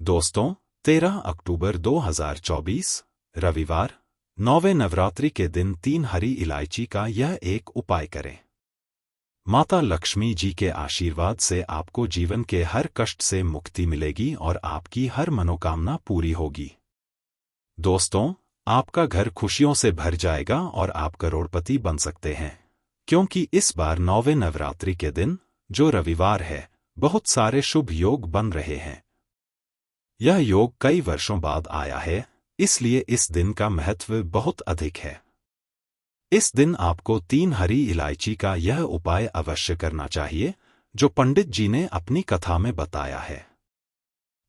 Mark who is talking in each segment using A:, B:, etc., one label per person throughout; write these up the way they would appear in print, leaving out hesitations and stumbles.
A: दोस्तों, 13 अक्टूबर 2024 रविवार, 9वें नवरात्रि के दिन 3 हरी इलायची का यह एक उपाय करें। माता लक्ष्मी जी के आशीर्वाद से आपको जीवन के हर कष्ट से मुक्ति मिलेगी और आपकी हर मनोकामना पूरी होगी। दोस्तों, आपका घर खुशियों से भर जाएगा और आप करोड़पति बन सकते हैं, क्योंकि इस बार 9वें नवरात्रि के दिन, जो रविवार है, बहुत सारे शुभ योग बन रहे हैं। यह योग कई वर्षों बाद आया है, इसलिए इस दिन का महत्व बहुत अधिक है। इस दिन आपको 3 हरी इलायची का यह उपाय अवश्य करना चाहिए, जो पंडित जी ने अपनी कथा में बताया है।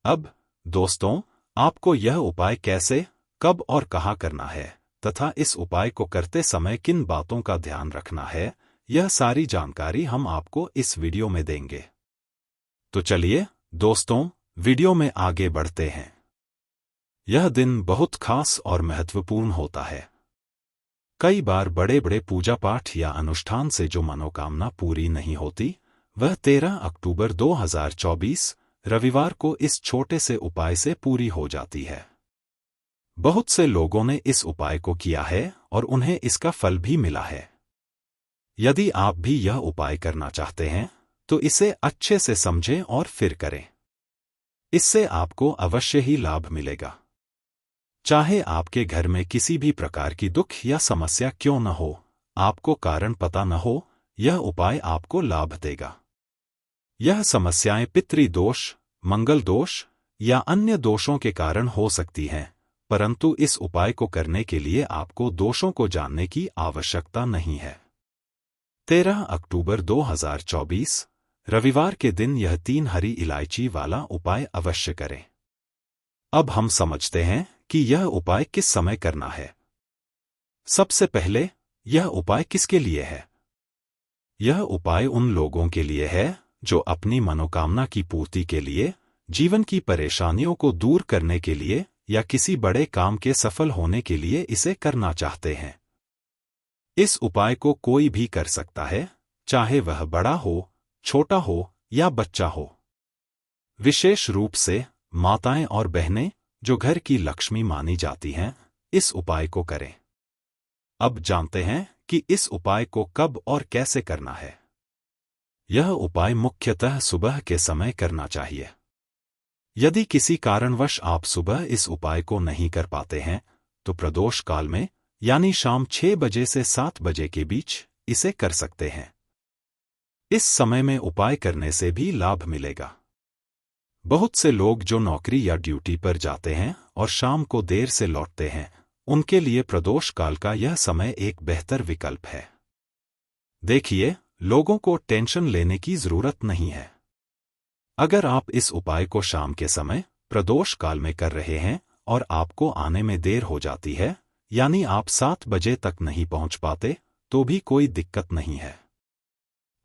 A: अब, दोस्तों, आपको यह उपाय कैसे, कब और कहाँ करना है, तथा इस उपाय को करते समय किन बातों का ध्यान रखना है, यह सारी जानकारी हम आपको इस वीडियो में देंगे। तो चलिए, दोस्तों, वीडियो में आगे बढ़ते हैं। यह दिन बहुत खास और महत्वपूर्ण होता है। कई बार बड़े बड़े पूजा पाठ या अनुष्ठान से जो मनोकामना पूरी नहीं होती, वह 13 अक्टूबर 2024 रविवार को इस छोटे से उपाय से पूरी हो जाती है। बहुत से लोगों ने इस उपाय को किया है और उन्हें इसका फल भी मिला है। यदि आप भी यह उपाय करना चाहते हैं, तो इसे अच्छे से समझें और फिर करें। इससे आपको अवश्य ही लाभ मिलेगा। चाहे आपके घर में किसी भी प्रकार की दुख या समस्या क्यों न हो, आपको कारण पता न हो, यह उपाय आपको लाभ देगा। यह समस्याएं पितृदोष, मंगल दोष या अन्य दोषों के कारण हो सकती हैं, परंतु इस उपाय को करने के लिए आपको दोषों को जानने की आवश्यकता नहीं है। 13 अक्टूबर 2024 रविवार के दिन यह 3 हरी इलायची वाला उपाय अवश्य करें। अब हम समझते हैं कि यह उपाय किस समय करना है। सबसे पहले, यह उपाय किसके लिए है? यह उपाय उन लोगों के लिए है जो अपनी मनोकामना की पूर्ति के लिए, जीवन की परेशानियों को दूर करने के लिए या किसी बड़े काम के सफल होने के लिए इसे करना चाहते हैं। इस उपाय को कोई भी कर सकता है, चाहे वह बड़ा हो, छोटा हो या बच्चा हो। विशेष रूप से माताएं और बहनें, जो घर की लक्ष्मी मानी जाती हैं, इस उपाय को करें। अब जानते हैं कि इस उपाय को कब और कैसे करना है। यह उपाय मुख्यतः सुबह के समय करना चाहिए। यदि किसी कारणवश आप सुबह इस उपाय को नहीं कर पाते हैं, तो प्रदोष काल में, यानी शाम 6 बजे से 7 बजे के बीच, इसे कर सकते हैं। इस समय में उपाय करने से भी लाभ मिलेगा। बहुत से लोग जो नौकरी या ड्यूटी पर जाते हैं और शाम को देर से लौटते हैं, उनके लिए प्रदोष काल का यह समय एक बेहतर विकल्प है। देखिए, लोगों को टेंशन लेने की जरूरत नहीं है। अगर आप इस उपाय को शाम के समय, प्रदोष काल में कर रहे हैं और आपको आने में देर हो जाती है, यानी आप 7 बजे तक नहीं पहुंच पाते, तो भी कोई दिक्कत नहीं है।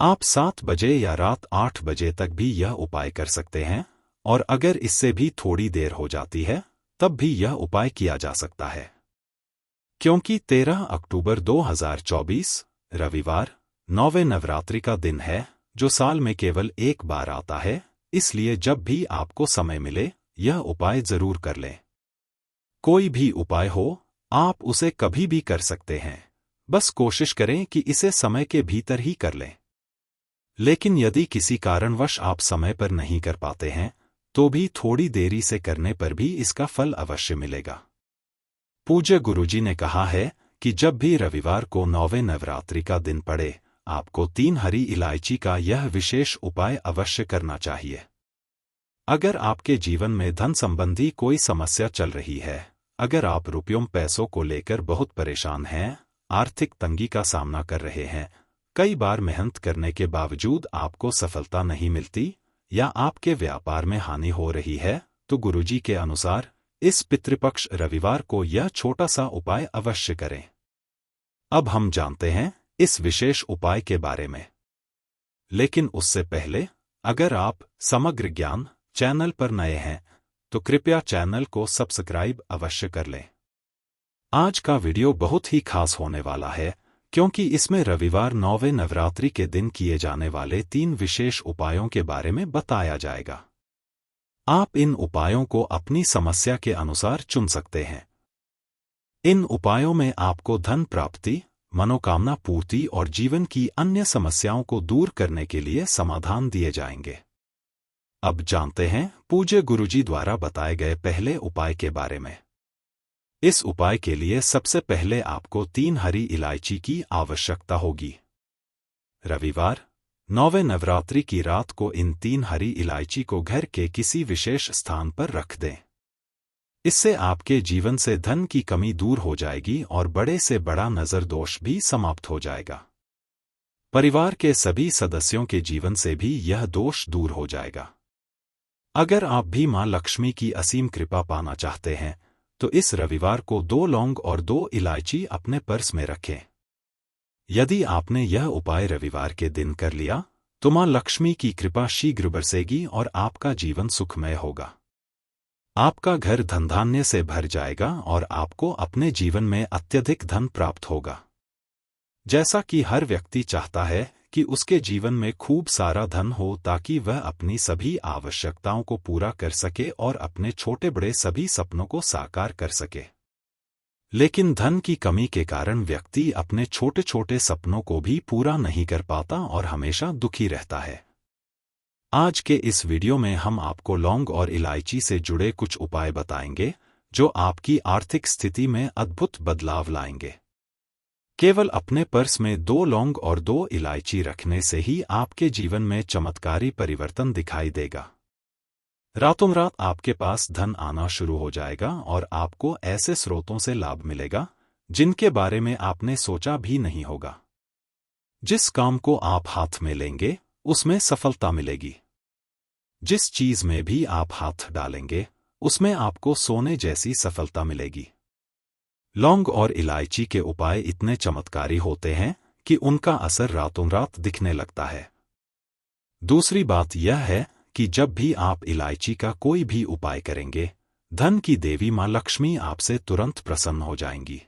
A: आप 7 बजे या रात 8 बजे तक भी यह उपाय कर सकते हैं, और अगर इससे भी थोड़ी देर हो जाती है, तब भी यह उपाय किया जा सकता है। क्योंकि 13 अक्टूबर 2024 रविवार, 9वें नवरात्रि का दिन है, जो साल में केवल एक बार आता है, इसलिए जब भी आपको समय मिले, यह उपाय जरूर कर लें। कोई भी उपाय हो, आप उसे कभी भी कर सकते हैं, बस कोशिश करें कि इसे समय के भीतर ही कर लें। लेकिन यदि किसी कारणवश आप समय पर नहीं कर पाते हैं, तो भी थोड़ी देरी से करने पर भी इसका फल अवश्य मिलेगा। पूज्य गुरुजी ने कहा है कि जब भी रविवार को 9वें नवरात्रि का दिन पड़े, आपको 3 हरी इलायची का यह विशेष उपाय अवश्य करना चाहिए। अगर आपके जीवन में धन संबंधी कोई समस्या चल रही है, अगर आप रुपयों पैसों को लेकर बहुत परेशान हैं, आर्थिक तंगी का सामना कर रहे हैं, कई बार मेहनत करने के बावजूद आपको सफलता नहीं मिलती, या आपके व्यापार में हानि हो रही है, तो गुरुजी के अनुसार इस पितृपक्ष रविवार को यह छोटा सा उपाय अवश्य करें। अब हम जानते हैं इस विशेष उपाय के बारे में। लेकिन उससे पहले, अगर आप समग्र ज्ञान चैनल पर नए हैं, तो कृपया चैनल को सब्सक्राइब अवश्य कर लें। आज का वीडियो बहुत ही खास होने वाला है, क्योंकि इसमें रविवार 9वें नवरात्रि के दिन किए जाने वाले 3 विशेष उपायों के बारे में बताया जाएगा। आप इन उपायों को अपनी समस्या के अनुसार चुन सकते हैं। इन उपायों में आपको धन प्राप्ति, मनोकामना पूर्ति और जीवन की अन्य समस्याओं को दूर करने के लिए समाधान दिए जाएंगे। अब जानते हैं पूज्य गुरुजी द्वारा बताए गए पहले उपाय के बारे में। इस उपाय के लिए सबसे पहले आपको 3 हरी इलायची की आवश्यकता होगी। रविवार, 9वें नवरात्रि की रात को इन 3 हरी इलायची को घर के किसी विशेष स्थान पर रख दें। इससे आपके जीवन से धन की कमी दूर हो जाएगी और बड़े से बड़ा नजर दोष भी समाप्त हो जाएगा। परिवार के सभी सदस्यों के जीवन से भी यह दोष दूर हो जाएगा। अगर आप भी मां लक्ष्मी की असीम कृपा पाना चाहते हैं तो इस रविवार को 2 लौंग और 2 इलायची अपने पर्स में रखें। यदि आपने यह उपाय रविवार के दिन कर लिया तो मां लक्ष्मी की कृपा शीघ्र बरसेगी और आपका जीवन सुखमय होगा। आपका घर धनधान्य से भर जाएगा और आपको अपने जीवन में अत्यधिक धन प्राप्त होगा। जैसा कि हर व्यक्ति चाहता है कि उसके जीवन में खूब सारा धन हो ताकि वह अपनी सभी आवश्यकताओं को पूरा कर सके और अपने छोटे बड़े सभी सपनों को साकार कर सके। लेकिन धन की कमी के कारण व्यक्ति अपने छोटे छोटे सपनों को भी पूरा नहीं कर पाता और हमेशा दुखी रहता है। आज के इस वीडियो में हम आपको लौंग और इलायची से जुड़े कुछ उपाय बताएंगे जो आपकी आर्थिक स्थिति में अद्भुत बदलाव लाएंगे। केवल अपने पर्स में 2 लौंग और 2 इलायची रखने से ही आपके जीवन में चमत्कारी परिवर्तन दिखाई देगा। रातों रात आपके पास धन आना शुरू हो जाएगा और आपको ऐसे स्रोतों से लाभ मिलेगा जिनके बारे में आपने सोचा भी नहीं होगा। जिस काम को आप हाथ में लेंगे उसमें सफलता मिलेगी। जिस चीज में भी आप हाथ डालेंगे उसमें आपको सोने जैसी सफलता मिलेगी। लौंग और इलायची के उपाय इतने चमत्कारी होते हैं कि उनका असर रातों रात दिखने लगता है। दूसरी बात यह है कि जब भी आप इलायची का कोई भी उपाय करेंगे, धन की देवी मां लक्ष्मी आपसे तुरंत प्रसन्न हो जाएंगी।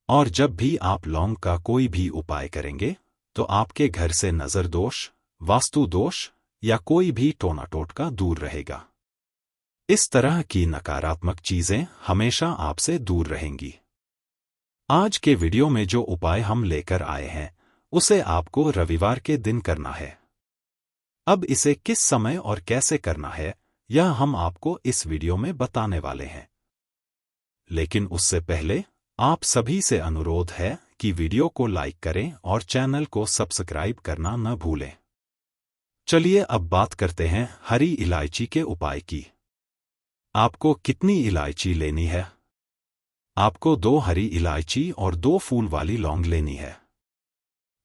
A: और जब भी आप लौंग का कोई भी उपाय करेंगे, तो आपके घर से नजर दोष, वास्तु दोष या कोई भी टोना टोटका दूर रहेगा। इस तरह की नकारात्मक चीजें हमेशा आपसे दूर रहेंगी। आज के वीडियो में जो उपाय हम लेकर आए हैं, उसे आपको रविवार के दिन करना है। अब इसे किस समय और कैसे करना है, यह हम आपको इस वीडियो में बताने वाले हैं। लेकिन उससे पहले आप सभी से अनुरोध है कि वीडियो को लाइक करें और चैनल को सब्सक्राइब करना न भूलें। चलिए अब बात करते हैं हरी इलायची के उपाय की। आपको कितनी इलायची लेनी है? आपको 2 हरी इलायची और 2 फूल वाली लौंग लेनी है।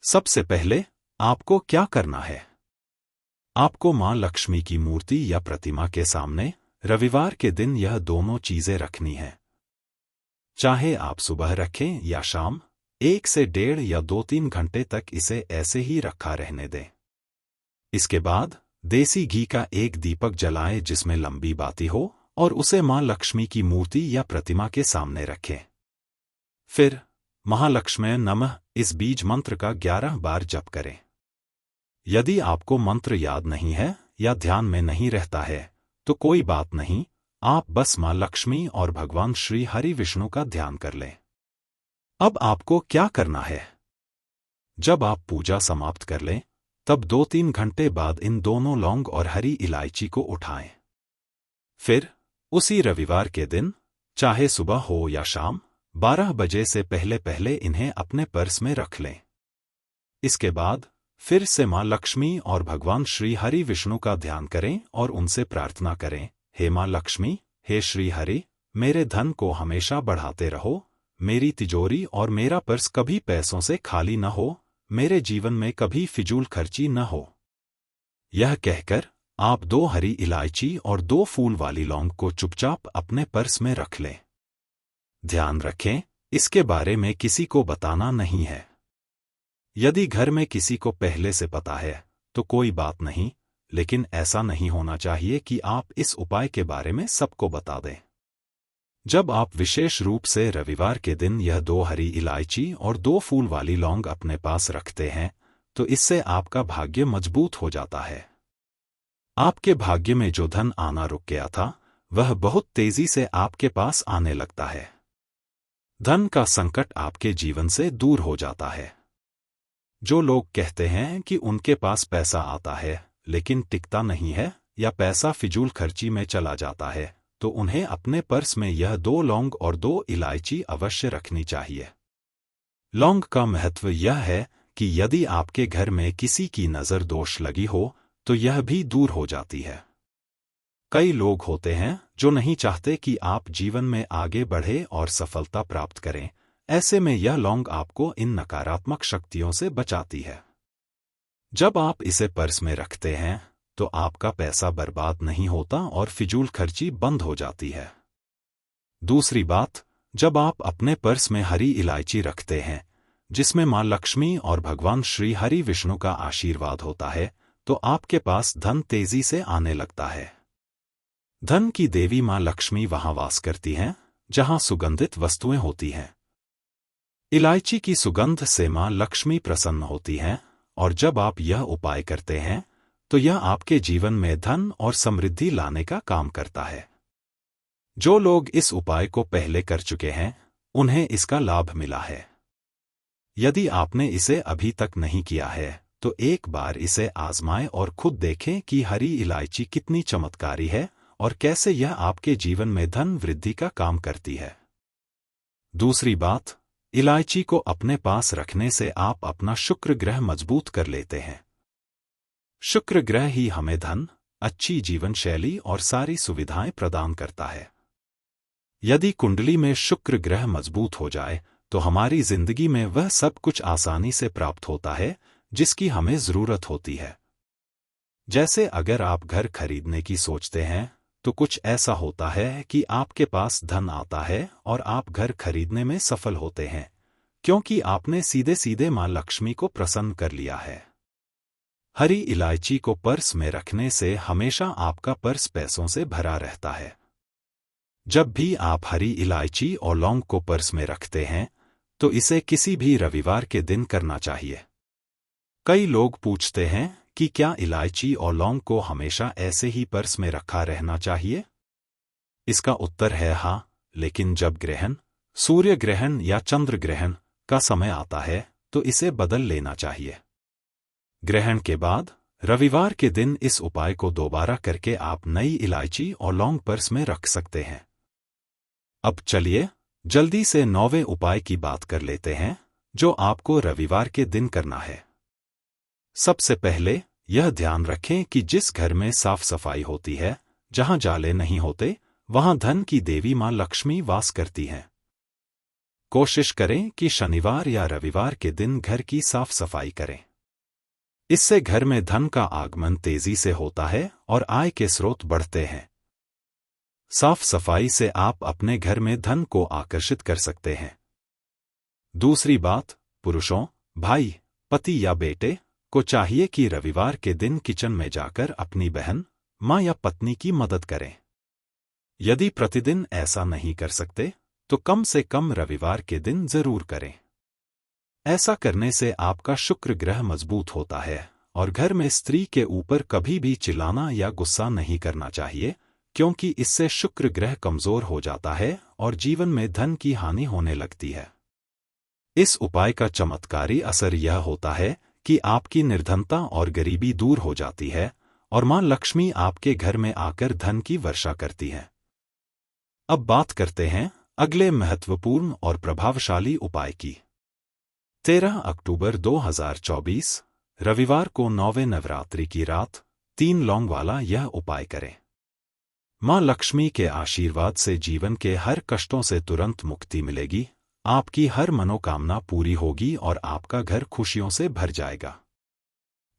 A: सबसे पहले आपको क्या करना है? आपको मां लक्ष्मी की मूर्ति या प्रतिमा के सामने रविवार के दिन यह दोनों चीजें रखनी है। चाहे आप सुबह रखें या शाम, 1 से 1.5 या 2-3 घंटे तक इसे ऐसे ही रखा रहने दें। इसके बाद देसी घी का एक दीपक जलाएं जिसमें लंबी बाती हो और उसे मां लक्ष्मी की मूर्ति या प्रतिमा के सामने रखें। फिर महालक्ष्मी नमः इस बीज मंत्र का 11 बार जप करें। यदि आपको मंत्र याद नहीं है या ध्यान में नहीं रहता है तो कोई बात नहीं, आप बस मां लक्ष्मी और भगवान श्री हरि विष्णु का ध्यान कर लें। अब आपको क्या करना है? जब आप पूजा समाप्त कर लें तब 2-3 घंटे बाद इन दोनों लौंग और हरी इलायची को उठाएं। फिर उसी रविवार के दिन, चाहे सुबह हो या शाम, 12 बजे से पहले पहले इन्हें अपने पर्स में रख लें। इसके बाद फिर से मां लक्ष्मी और भगवान श्री हरि विष्णु का ध्यान करें और उनसे प्रार्थना करें, हे मां लक्ष्मी, हे श्री हरि, मेरे धन को हमेशा बढ़ाते रहो, मेरी तिजोरी और मेरा पर्स कभी पैसों से खाली न हो, मेरे जीवन में कभी फिजूल खर्ची न हो। यह कहकर आप 2 हरी इलायची और 2 फूल वाली लौंग को चुपचाप अपने पर्स में रख लें। ध्यान रखें, इसके बारे में किसी को बताना नहीं है। यदि घर में किसी को पहले से पता है तो कोई बात नहीं, लेकिन ऐसा नहीं होना चाहिए कि आप इस उपाय के बारे में सबको बता दें। जब आप विशेष रूप से रविवार के दिन यह 2 हरी इलायची और 2 फूल वाली लौंग अपने पास रखते हैं तो इससे आपका भाग्य मजबूत हो जाता है। आपके भाग्य में जो धन आना रुक गया था, वह बहुत तेजी से आपके पास आने लगता है। धन का संकट आपके जीवन से दूर हो जाता है। जो लोग कहते हैं कि उनके पास पैसा आता है लेकिन टिकता नहीं है, या पैसा फिजूल खर्ची में चला जाता है, तो उन्हें अपने पर्स में यह 2 लौंग और 2 इलायची अवश्य रखनी चाहिए। लौंग का महत्व यह है कि यदि आपके घर में किसी की नज़र दोष लगी हो तो यह भी दूर हो जाती है। कई लोग होते हैं जो नहीं चाहते कि आप जीवन में आगे बढ़े और सफलता प्राप्त करें। ऐसे में यह लौंग आपको इन नकारात्मक शक्तियों से बचाती है। जब आप इसे पर्स में रखते हैं तो आपका पैसा बर्बाद नहीं होता और फिजूल खर्ची बंद हो जाती है। दूसरी बात, जब आप अपने पर्स में हरी इलायची रखते हैं जिसमें मां लक्ष्मी और भगवान श्री हरि विष्णु का आशीर्वाद होता है, तो आपके पास धन तेजी से आने लगता है। धन की देवी मां लक्ष्मी वहां वास करती हैं जहां सुगंधित वस्तुएं होती हैं। इलायची की सुगंध से मां लक्ष्मी प्रसन्न होती हैं, और जब आप यह उपाय करते हैं तो यह आपके जीवन में धन और समृद्धि लाने का काम करता है। जो लोग इस उपाय को पहले कर चुके हैं उन्हें इसका लाभ मिला है। यदि आपने इसे अभी तक नहीं किया है तो एक बार इसे आजमाएं और खुद देखें कि हरी इलायची कितनी चमत्कारी है और कैसे यह आपके जीवन में धन वृद्धि का काम करती है। दूसरी बात, इलायची को अपने पास रखने से आप अपना शुक्र ग्रह मजबूत कर लेते हैं। शुक्र ग्रह ही हमें धन, अच्छी जीवन शैली और सारी सुविधाएं प्रदान करता है। यदि कुंडली में शुक्र ग्रह मजबूत हो जाए तो हमारी जिंदगी में वह सब कुछ आसानी से प्राप्त होता है जिसकी हमें जरूरत होती है। जैसे अगर आप घर खरीदने की सोचते हैं तो कुछ ऐसा होता है कि आपके पास धन आता है और आप घर खरीदने में सफल होते हैं, क्योंकि आपने सीधे सीधे मां लक्ष्मी को प्रसन्न कर लिया है। हरी इलायची को पर्स में रखने से हमेशा आपका पर्स पैसों से भरा रहता है। जब भी आप हरी इलायची और लौंग को पर्स में रखते हैं तो इसे किसी भी रविवार के दिन करना चाहिए। कई लोग पूछते हैं कि क्या इलायची और लौंग को हमेशा ऐसे ही पर्स में रखा रहना चाहिए? इसका उत्तर है हाँ, लेकिन जब ग्रहण, सूर्य ग्रहण या चंद्र ग्रहण का समय आता है तो इसे बदल लेना चाहिए। ग्रहण के बाद रविवार के दिन इस उपाय को दोबारा करके आप नई इलायची और लौंग पर्स में रख सकते हैं। अब चलिए जल्दी से 9वें उपाय की बात कर लेते हैं जो आपको रविवार के दिन करना है। सबसे पहले यह ध्यान रखें कि जिस घर में साफ सफाई होती है, जहां जाले नहीं होते, वहां धन की देवी मां लक्ष्मी वास करती हैं। कोशिश करें कि शनिवार या रविवार के दिन घर की साफ सफाई करें। इससे घर में धन का आगमन तेजी से होता है और आय के स्रोत बढ़ते हैं। साफ सफाई से आप अपने घर में धन को आकर्षित कर सकते हैं। दूसरी बात, पुरुषों, भाई, पति या बेटे को चाहिए कि रविवार के दिन किचन में जाकर अपनी बहन, मां या पत्नी की मदद करें। यदि प्रतिदिन ऐसा नहीं कर सकते तो कम से कम रविवार के दिन जरूर करें। ऐसा करने से आपका शुक्र ग्रह मजबूत होता है और घर में स्त्री के ऊपर कभी भी चिल्लाना या गुस्सा नहीं करना चाहिए, क्योंकि इससे शुक्र ग्रह कमजोर हो जाता है और जीवन में धन की हानि होने लगती है। इस उपाय का चमत्कारी असर यह होता है कि आपकी निर्धनता और गरीबी दूर हो जाती है और मां लक्ष्मी आपके घर में आकर धन की वर्षा करती है। अब बात करते हैं अगले महत्वपूर्ण और प्रभावशाली उपाय की। 13 अक्टूबर 2024 रविवार को 9वें नवरात्रि की रात 3 लौंग वाला यह उपाय करें। मां लक्ष्मी के आशीर्वाद से जीवन के हर कष्टों से तुरंत मुक्ति मिलेगी, आपकी हर मनोकामना पूरी होगी और आपका घर खुशियों से भर जाएगा।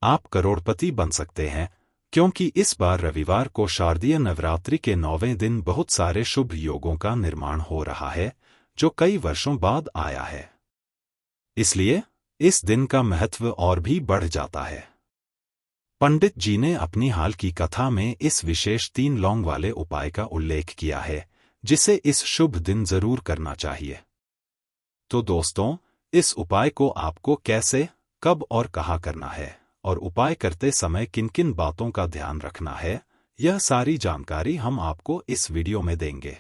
A: आप करोड़पति बन सकते हैं, क्योंकि इस बार रविवार को शारदीय नवरात्रि के 9वें दिन बहुत सारे शुभ योगों का निर्माण हो रहा है जो कई वर्षों बाद आया है। इसलिए इस दिन का महत्व और भी बढ़ जाता है। पंडित जी ने अपनी हाल की कथा में इस विशेष 3 लौंग वाले उपाय का उल्लेख किया है, जिसे इस शुभ दिन जरूर करना चाहिए। तो दोस्तों, इस उपाय को आपको कैसे, कब और कहाँ करना है और उपाय करते समय किन किन बातों का ध्यान रखना है, यह सारी जानकारी हम आपको इस वीडियो में देंगे।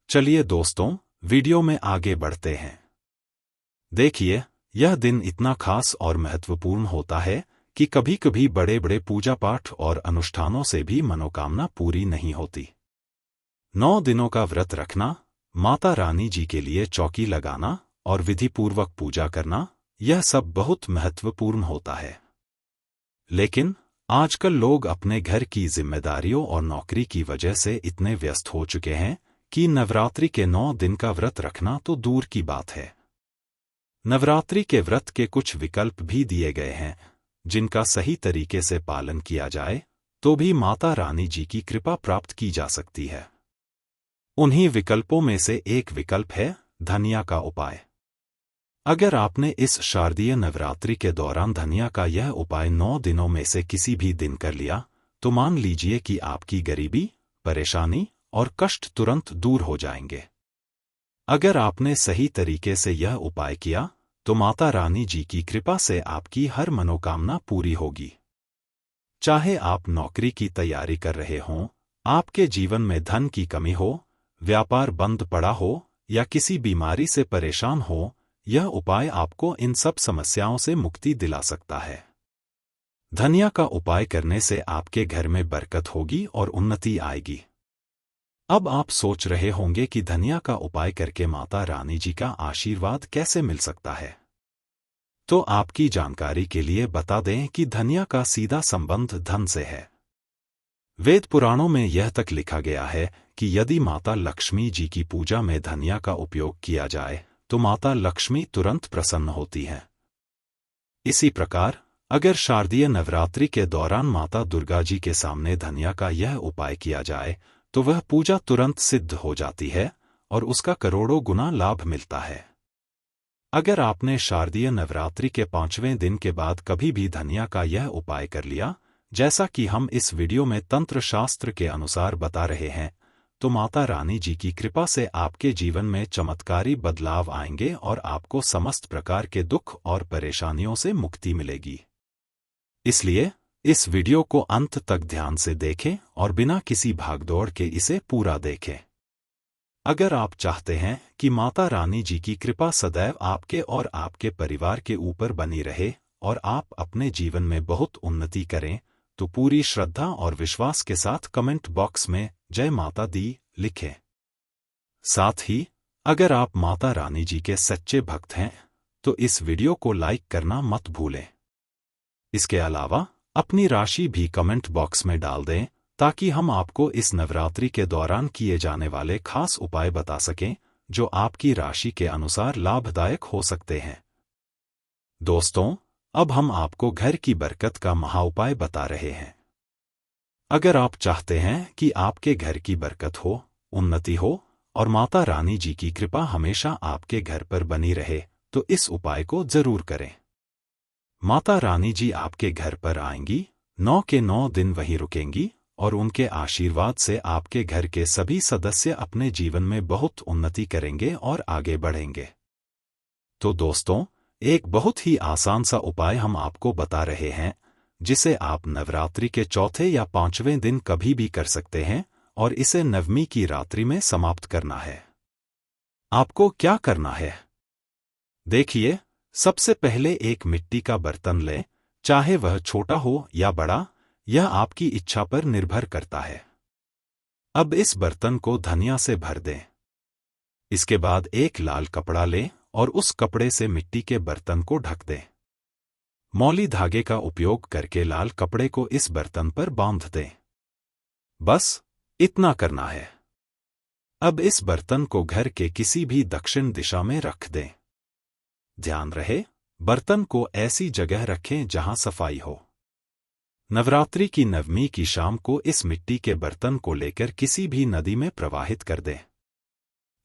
A: चलिए दोस्तों, वीडियो में आगे बढ़ते हैं। देखिए, यह दिन इतना खास और महत्वपूर्ण होता है कि कभी कभी बड़े बड़े पूजा पाठ और अनुष्ठानों से भी मनोकामना पूरी नहीं होती। 9 दिनों का व्रत रखना, माता रानी जी के लिए चौकी लगाना और विधिपूर्वक पूजा करना, यह सब बहुत महत्वपूर्ण होता है। लेकिन आजकल लोग अपने घर की जिम्मेदारियों और नौकरी की वजह से इतने व्यस्त हो चुके हैं कि नवरात्रि के 9 दिन का व्रत रखना तो दूर की बात है। नवरात्रि के व्रत के कुछ विकल्प भी दिए गए हैं, जिनका सही तरीके से पालन किया जाए तो भी माता रानी जी की कृपा प्राप्त की जा सकती है। उन्हीं विकल्पों में से एक विकल्प है धनिया का उपाय। अगर आपने इस शारदीय नवरात्रि के दौरान धनिया का यह उपाय 9 दिनों में से किसी भी दिन कर लिया, तो मान लीजिए कि आपकी गरीबी, परेशानी और कष्ट तुरंत दूर हो जाएंगे। अगर आपने सही तरीके से यह उपाय किया, तो माता रानी जी की कृपा से आपकी हर मनोकामना पूरी होगी। चाहे आप नौकरी की तैयारी कर रहे हों, आपके जीवन में धन की कमी हो, व्यापार बंद पड़ा हो या किसी बीमारी से परेशान हो, यह उपाय आपको इन सब समस्याओं से मुक्ति दिला सकता है। धनिया का उपाय करने से आपके घर में बरकत होगी और उन्नति आएगी। अब आप सोच रहे होंगे कि धनिया का उपाय करके माता रानी जी का आशीर्वाद कैसे मिल सकता है। तो आपकी जानकारी के लिए बता दें कि धनिया का सीधा संबंध धन से है। वेद पुराणों में यह तक लिखा गया है कि यदि माता लक्ष्मी जी की पूजा में धनिया का उपयोग किया जाए तो माता लक्ष्मी तुरंत प्रसन्न होती है। इसी प्रकार अगर शारदीय नवरात्रि के दौरान माता दुर्गा जी के सामने धनिया का यह उपाय किया जाए तो वह पूजा तुरंत सिद्ध हो जाती है और उसका करोड़ों गुना लाभ मिलता है। अगर आपने शारदीय नवरात्रि के 5वें दिन के बाद कभी भी धनिया का यह उपाय कर लिया, जैसा कि हम इस वीडियो में तंत्र शास्त्र के अनुसार बता रहे हैं, तो माता रानी जी की कृपा से आपके जीवन में चमत्कारी बदलाव आएंगे और आपको समस्त प्रकार के दुख और परेशानियों से मुक्ति मिलेगी। इसलिए इस वीडियो को अंत तक ध्यान से देखें और बिना किसी भागदौड़ के इसे पूरा देखें। अगर आप चाहते हैं कि माता रानी जी की कृपा सदैव आपके और आपके परिवार के ऊपर बनी रहे और आप अपने जीवन में बहुत उन्नति करें, तो पूरी श्रद्धा और विश्वास के साथ कमेंट बॉक्स में जय माता दी लिखें। साथ ही अगर आप माता रानी जी के सच्चे भक्त हैं तो इस वीडियो को लाइक करना मत भूलें। इसके अलावा अपनी राशि भी कमेंट बॉक्स में डाल दें ताकि हम आपको इस नवरात्रि के दौरान किए जाने वाले खास उपाय बता सकें जो आपकी राशि के अनुसार लाभदायक हो सकते हैं। दोस्तों, अब हम आपको घर की बरकत का महाउपाय बता रहे हैं। अगर आप चाहते हैं कि आपके घर की बरकत हो, उन्नति हो और माता रानी जी की कृपा हमेशा आपके घर पर बनी रहे, तो इस उपाय को जरूर करें। माता रानी जी आपके घर पर आएंगी, 9 के 9 दिन वहीं रुकेंगी और उनके आशीर्वाद से आपके घर के सभी सदस्य अपने जीवन में बहुत उन्नति करेंगे और आगे बढ़ेंगे। तो दोस्तों, एक बहुत ही आसान सा उपाय हम आपको बता रहे हैं, जिसे आप नवरात्रि के चौथे या 5वें दिन कभी भी कर सकते हैं और इसे नवमी की रात्रि में समाप्त करना है। आपको क्या करना है? देखिए, सबसे पहले एक मिट्टी का बर्तन लें, चाहे वह छोटा हो या बड़ा, यह आपकी इच्छा पर निर्भर करता है। अब इस बर्तन को धनिया से भर दें। इसके बाद एक लाल कपड़ा लें और उस कपड़े से मिट्टी के बर्तन को ढक दें। मौली धागे का उपयोग करके लाल कपड़े को इस बर्तन पर बांध दें। बस इतना करना है। अब इस बर्तन को घर के किसी भी दक्षिण दिशा में रख दें। ध्यान रहे, बर्तन को ऐसी जगह रखें जहां सफाई हो। नवरात्रि की नवमी की शाम को इस मिट्टी के बर्तन को लेकर किसी भी नदी में प्रवाहित कर दें।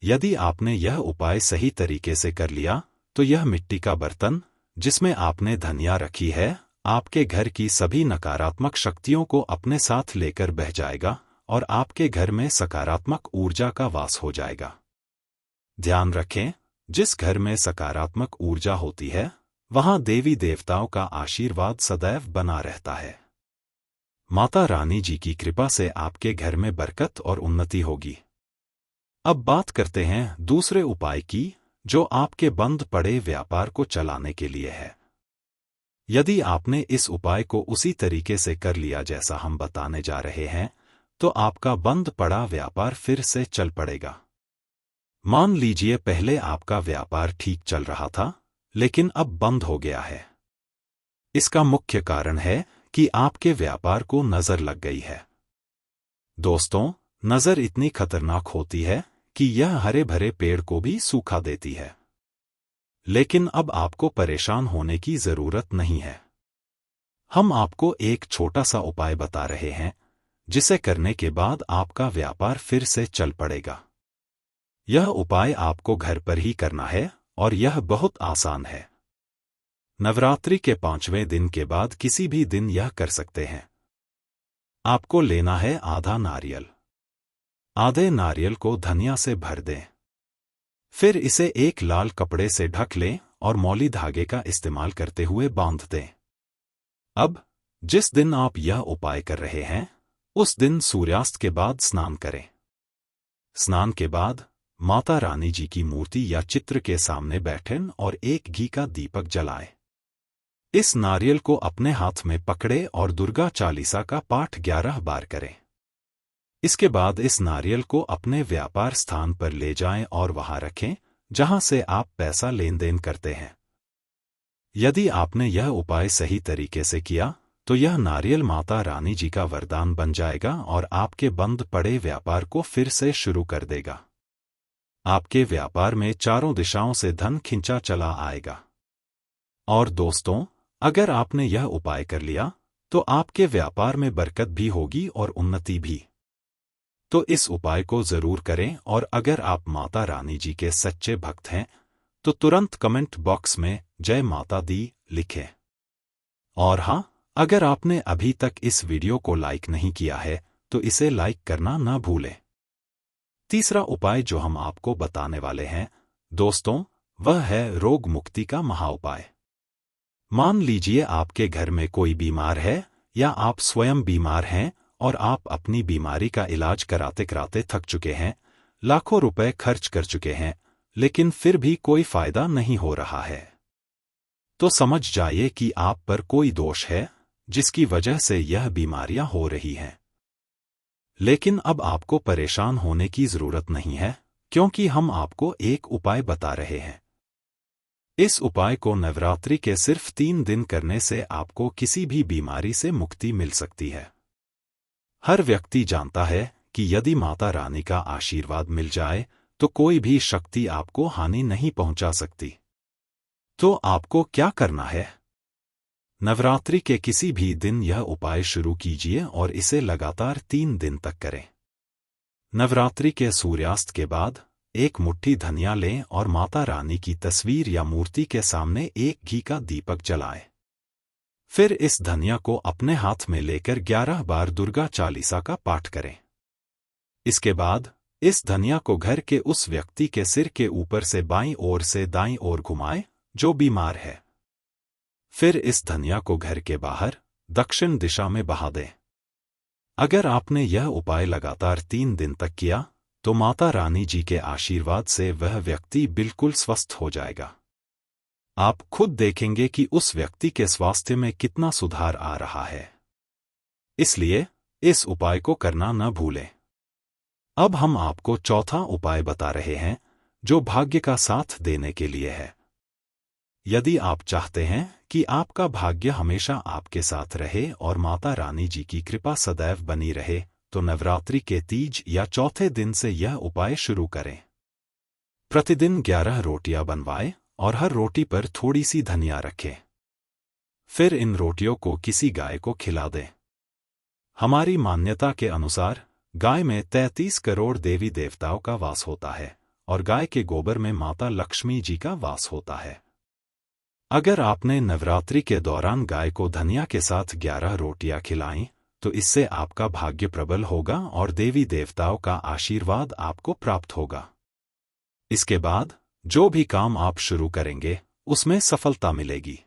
A: यदि आपने यह उपाय सही तरीके से कर लिया, तो यह मिट्टी का बर्तन, जिसमें आपने धनिया रखी है, आपके घर की सभी नकारात्मक शक्तियों को अपने साथ लेकर बह जाएगा और आपके घर में सकारात्मक ऊर्जा का वास हो जाएगा। ध्यान रखें, जिस घर में सकारात्मक ऊर्जा होती है, वहां देवी देवताओं का आशीर्वाद सदैव बना रहता है। माता रानी जी की कृपा से आपके घर में बरकत और उन्नति होगी। अब बात करते हैं दूसरे उपाय की, जो आपके बंद पड़े व्यापार को चलाने के लिए है। यदि आपने इस उपाय को उसी तरीके से कर लिया जैसा हम बताने जा रहे हैं, तो आपका बंद पड़ा व्यापार फिर से चल पड़ेगा। मान लीजिए पहले आपका व्यापार ठीक चल रहा था, लेकिन अब बंद हो गया है। इसका मुख्य कारण है कि आपके व्यापार को नजर लग गई है। दोस्तों, नजर इतनी खतरनाक होती है कि यह हरे भरे पेड़ को भी सूखा देती है। लेकिन अब आपको परेशान होने की जरूरत नहीं है। हम आपको एक छोटा सा उपाय बता रहे हैं, जिसे करने के बाद आपका व्यापार फिर से चल पड़ेगा। यह उपाय आपको घर पर ही करना है और यह बहुत आसान है। नवरात्रि के 5वें दिन के बाद किसी भी दिन यह कर सकते हैं। आपको लेना है आधा नारियल। आधे नारियल को धनिया से भर दें। फिर इसे एक लाल कपड़े से ढक लें और मौली धागे का इस्तेमाल करते हुए बांध दें। अब जिस दिन आप यह उपाय कर रहे हैं, उस दिन सूर्यास्त के बाद स्नान करें। स्नान के बाद माता रानी जी की मूर्ति या चित्र के सामने बैठें और एक घी का दीपक जलाएं। इस नारियल को अपने हाथ में पकड़े और दुर्गा चालीसा का पाठ 11 बार करें। इसके बाद इस नारियल को अपने व्यापार स्थान पर ले जाएं और वहां रखें, जहां से आप पैसा लेन देन करते हैं। यदि आपने यह उपाय सही तरीके से किया, तो यह नारियल माता रानी जी का वरदान बन जाएगा और आपके बंद पड़े व्यापार को फिर से शुरू कर देगा। आपके व्यापार में चारों दिशाओं से धन खिंचा चला आएगा। और दोस्तों, अगर आपने यह उपाय कर लिया, तो आपके व्यापार में बरकत भी होगी और उन्नति भी। तो इस उपाय को जरूर करें, और अगर आप माता रानी जी के सच्चे भक्त हैं, तो तुरंत कमेंट बॉक्स में जय माता दी लिखें। और हाँ, अगर आपने अभी तक इस वीडियो को लाइक नहीं किया है, तो इसे लाइक करना न भूलें। तीसरा उपाय जो हम आपको बताने वाले हैं दोस्तों, वह है रोग मुक्ति का महाउपाय। मान लीजिए आपके घर में कोई बीमार है, या आप स्वयं बीमार हैं और आप अपनी बीमारी का इलाज कराते कराते थक चुके हैं, लाखों रुपए खर्च कर चुके हैं, लेकिन फिर भी कोई फायदा नहीं हो रहा है। तो समझ जाइए कि आप पर कोई दोष है, जिसकी वजह से यह बीमारियां हो रही हैं। लेकिन अब आपको परेशान होने की जरूरत नहीं है, क्योंकि हम आपको एक उपाय बता रहे हैं। इस उपाय को नवरात्रि के सिर्फ 3 दिन करने से आपको किसी भी बीमारी से मुक्ति मिल सकती है। हर व्यक्ति जानता है कि यदि माता रानी का आशीर्वाद मिल जाए, तो कोई भी शक्ति आपको हानि नहीं पहुंचा सकती। तो आपको क्या करना है? नवरात्रि के किसी भी दिन यह उपाय शुरू कीजिए और इसे लगातार 3 दिन तक करें। नवरात्रि के सूर्यास्त के बाद एक मुट्ठी धनिया लें और माता रानी की तस्वीर या मूर्ति के सामने एक घी का दीपक जलाएं। फिर इस धनिया को अपने हाथ में लेकर 11 बार दुर्गा चालीसा का पाठ करें। इसके बाद इस धनिया को घर के उस व्यक्ति के सिर के ऊपर से बाईं ओर से दाईं ओर घुमाएं, जो बीमार है। फिर इस धनिया को घर के बाहर दक्षिण दिशा में बहा दें। अगर आपने यह उपाय लगातार 3 दिन तक किया, तो माता रानी जी के आशीर्वाद से वह व्यक्ति बिल्कुल स्वस्थ हो जाएगा। आप खुद देखेंगे कि उस व्यक्ति के स्वास्थ्य में कितना सुधार आ रहा है। इसलिए इस उपाय को करना न भूलें। अब हम आपको चौथा उपाय बता रहे हैं, जो भाग्य का साथ देने के लिए है। यदि आप चाहते हैं कि आपका भाग्य हमेशा आपके साथ रहे और माता रानी जी की कृपा सदैव बनी रहे, तो नवरात्रि के तीज या चौथे दिन से यह उपाय शुरू करें। प्रतिदिन 11 रोटियां बनवाएं और हर रोटी पर थोड़ी सी धनिया रखें। फिर इन रोटियों को किसी गाय को खिला दें। हमारी मान्यता के अनुसार गाय में 33 करोड़ देवी देवताओं का वास होता है, और गाय के गोबर में माता लक्ष्मी जी का वास होता है। अगर आपने नवरात्रि के दौरान गाय को धनिया के साथ 11 रोटियां खिलाईं, तो इससे आपका भाग्य प्रबल होगा और देवी देवताओं का आशीर्वाद आपको प्राप्त होगा। इसके बाद जो भी काम आप शुरू करेंगे, उसमें सफलता मिलेगी।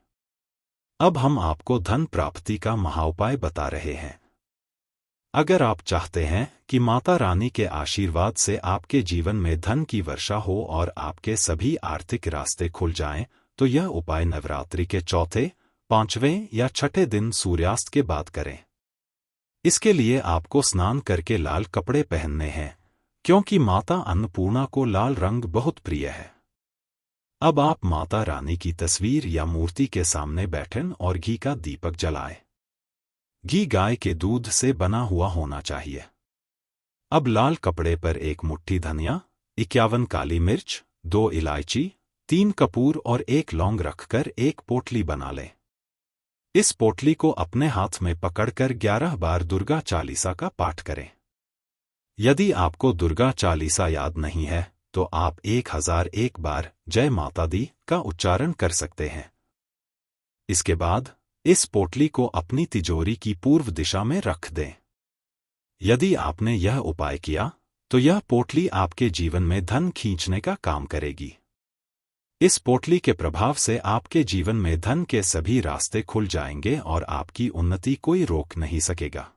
A: अब हम आपको धन प्राप्ति का महाउपाय बता रहे हैं। अगर आप चाहते हैं कि माता रानी के आशीर्वाद से आपके जीवन में धन की वर्षा हो और आपके सभी आर्थिक रास्ते खुल जाएं, तो यह उपाय नवरात्रि के चौथे, पांचवें या छठे दिन सूर्यास्त के बाद करें। इसके लिए आपको स्नान करके लाल कपड़े पहनने हैं, क्योंकि माता अन्नपूर्णा को लाल रंग बहुत प्रिय है। अब आप माता रानी की तस्वीर या मूर्ति के सामने बैठें और घी का दीपक जलाएं। घी गाय के दूध से बना हुआ होना चाहिए। अब लाल कपड़े पर एक मुट्ठी धनिया, 51 काली मिर्च, 2 इलायची, 3 कपूर और 1 लौंग रखकर एक पोटली बना लें। इस पोटली को अपने हाथ में पकड़कर 11 बार दुर्गा चालीसा का पाठ करें। यदि आपको दुर्गा चालीसा याद नहीं है तो आप 1001 बार जय माता दी का उच्चारण कर सकते हैं। इसके बाद इस पोटली को अपनी तिजोरी की पूर्व दिशा में रख दें। यदि आपने यह उपाय किया तो यह पोटली आपके जीवन में धन खींचने का काम करेगी। इस पोटली के प्रभाव से आपके जीवन में धन के सभी रास्ते खुल जाएंगे और आपकी उन्नति कोई रोक नहीं सकेगा।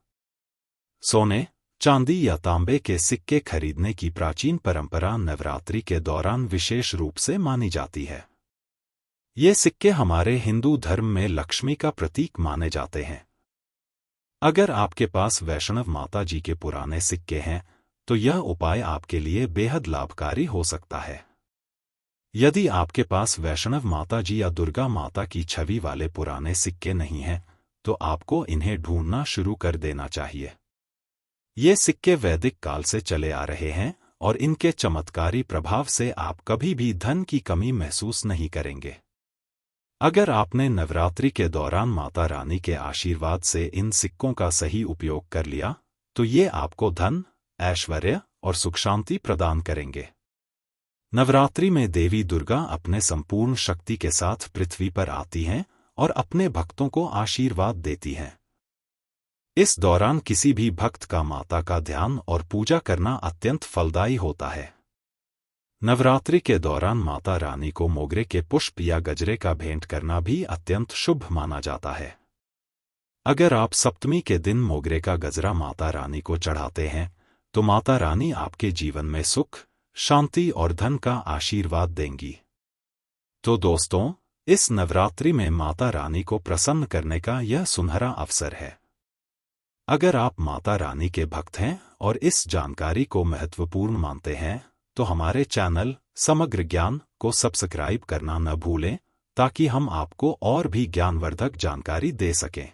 A: सोने, चांदी या तांबे के सिक्के खरीदने की प्राचीन परंपरा नवरात्रि के दौरान विशेष रूप से मानी जाती है। ये सिक्के हमारे हिंदू धर्म में लक्ष्मी का प्रतीक माने जाते हैं। अगर आपके पास वैष्णव माता जी के पुराने सिक्के हैं तो यह उपाय आपके लिए बेहद लाभकारी हो सकता है। यदि आपके पास वैष्णव माता जी या दुर्गा माता की छवि वाले पुराने सिक्के नहीं हैं तो आपको इन्हें ढूंढना शुरू कर देना चाहिए। ये सिक्के वैदिक काल से चले आ रहे हैं और इनके चमत्कारी प्रभाव से आप कभी भी धन की कमी महसूस नहीं करेंगे। अगर आपने नवरात्रि के दौरान माता रानी के आशीर्वाद से इन सिक्कों का सही उपयोग कर लिया तो ये आपको धन, ऐश्वर्य और सुख शांति प्रदान करेंगे। नवरात्रि में देवी दुर्गा अपने संपूर्ण शक्ति के साथ पृथ्वी पर आती हैं और अपने भक्तों को आशीर्वाद देती हैं। इस दौरान किसी भी भक्त का माता का ध्यान और पूजा करना अत्यंत फलदायी होता है। नवरात्रि के दौरान माता रानी को मोगरे के पुष्प या गजरे का भेंट करना भी अत्यंत शुभ माना जाता है। अगर आप सप्तमी के दिन मोगरे का गजरा माता रानी को चढ़ाते हैं तो माता रानी आपके जीवन में सुख, शांति और धन का आशीर्वाद देंगी। तो दोस्तों, इस नवरात्रि में माता रानी को प्रसन्न करने का यह सुनहरा अवसर है। अगर आप माता रानी के भक्त हैं और इस जानकारी को महत्वपूर्ण मानते हैं तो हमारे चैनल समग्र ज्ञान को सब्सक्राइब करना न भूलें ताकि हम आपको और भी ज्ञानवर्धक जानकारी दे सकें।